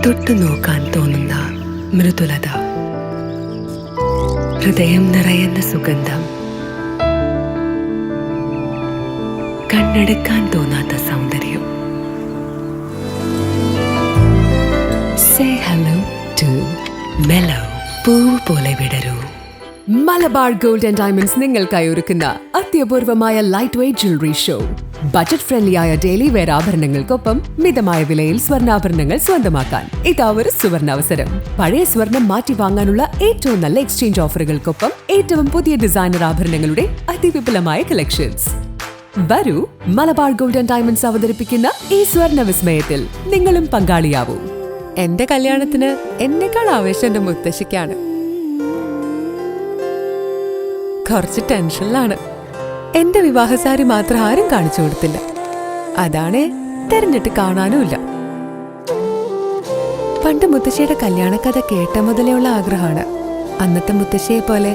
തൊട്ടു നോക്കാൻ തോന്നുന്ന മൃദുലത, ഹൃദയം നിറയുന്ന സുഗന്ധം, കണ്ണെടുക്കാൻ തോന്നാത്ത സൗന്ദര്യം. Say hello to Mellow. പൂവ് പോലെ വിടരൂ. മലബാർ ഗോൾഡ് ആൻഡ് ഡയമണ്ട്സ് നിങ്ങൾക്കായി ഒരുക്കുന്ന അത്യപൂർവമായ light weight jewellery show. Budget friendly ആയ ഡെയിലി വെയർ ആഭരണങ്ങൾക്കൊപ്പം മിതമായ വിലയിൽ സ്വർണ്ണാഭരണങ്ങൾ സ്വന്തമാക്കാൻ ഇതാ ഒരു സുവർണാവസരം. പഴയ സ്വർണം മാറ്റി വാങ്ങാനുള്ള ഏറ്റവും നല്ല എക്സ്ചേഞ്ച് ഓഫറുകൾക്കൊപ്പം ഏറ്റവും പുതിയ ഡിസൈനർ ആഭരണങ്ങളുടെ അതിവിപുലമായ കളക്ഷൻസ്. വരൂ, മലബാർ ഗോൾഡ് ആൻഡ് ഡയമണ്ട്സ് അവതരിപ്പിക്കുന്ന ഈ സ്വർണ്ണ വിസ്മയത്തിൽ നിങ്ങളും പങ്കാളിയാവൂ. എന്റെ കല്യാണത്തിന് എന്നെക്കാൾ ആവേശം എന്റെ മുത്തശ്ശിക്കാണ്. കുറച്ച് ടെൻഷനിലാണ്. എന്റെ വിവാഹസാരി മാത്രം ആരും കാണിച്ചു കൊടുത്തില്ല. അതാണ് തെരഞ്ഞിട്ട് കാണാനുമില്ല. പണ്ട് മുത്തശ്ശിയുടെ കല്യാണക്കഥ കേട്ട മുതലേ ഉള്ള ആഗ്രഹമാണ് അന്നത്തെ മുത്തശ്ശിയെ പോലെ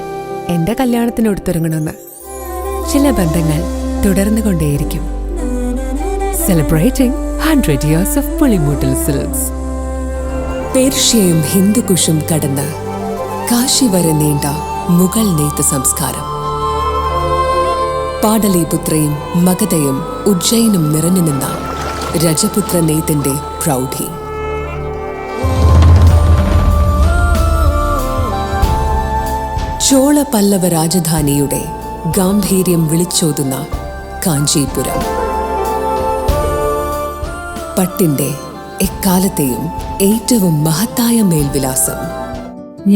എന്റെ കല്യാണത്തിന് ഒടുത്തൊരുങ്ങണമെന്ന്. ചില ബന്ധങ്ങൾ തുടർന്നുകൊണ്ടേയിരിക്കും. Celebrating 100 years of Pulimoottil silks. പേർഷ്യയും ഹിന്ദുകുഷും കടന്ന് കാശി വരെ നീണ്ട മുഗൾ നെയ്ത്ത് സംസ്കാരം. പാടലീപുത്രയും മഗധയും ഉജ്ജയിനും നിറഞ്ഞു നിന്ന രജപുത്ര നെയ്ത്തിന്റെ പ്രൗഢി. ചോള പല്ലവ രാജധാനിയുടെ ഗാംഭീര്യം വിളിച്ചോതുന്ന കാഞ്ചീപുരം. പട്ടിന്റെ എക്കാലത്തെയും ഏറ്റവും മഹത്തായ മേൽവിലാസം.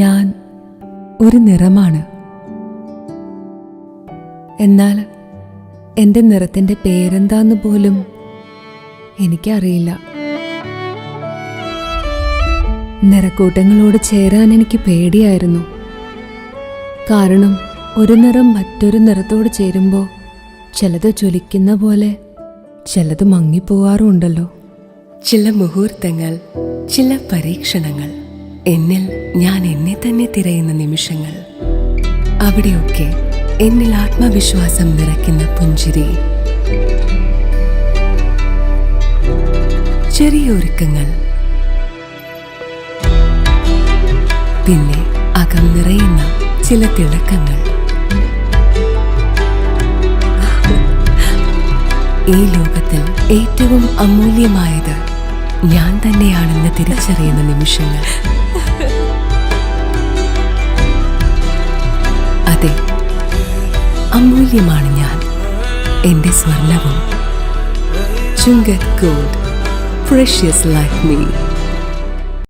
ഞാൻ ഒരു നിറമാണ്, എന്നാൽ എന്റെ നിറത്തിന്റെ പേരെന്താന്ന് പോലും എനിക്കറിയില്ല. നിറക്കൂട്ടങ്ങളോട് ചേരാൻ എനിക്ക് പേടിയായിരുന്നു. കാരണം ഒരു നിറം മറ്റൊരു നിറത്തോട് ചേരുമ്പോൾ ചിലത് ജ്വലിക്കുന്ന പോലെ ചിലത് മങ്ങിപ്പോവാറുണ്ടല്ലോ. ചില മുഹൂർത്തങ്ങൾ, ചില പരീക്ഷണങ്ങൾ, എന്നിൽ ഞാൻ എന്നെ തന്നെ തിരയുന്ന നിമിഷങ്ങൾ. അവിടെയൊക്കെ എന്നിൽ ആത്മവിശ്വാസം നിറയ്ക്കുന്ന പുഞ്ചിരി. ചെറിയ ഒരുക്കങ്ങൾ, പിന്നെ അകം നിറയുന്ന ചില തിളക്കങ്ങൾ. ഈ ലോകത്തിൽ ഏറ്റവും അമൂല്യമായത് ഞാൻ തന്നെയാണെന്ന് തിരിച്ചറിയുന്ന നിമിഷങ്ങൾ. അതെ, അമൂല്യമാണ് ഞാൻ, എന്റെ സ്വർണവും. Chungath gold, precious like me.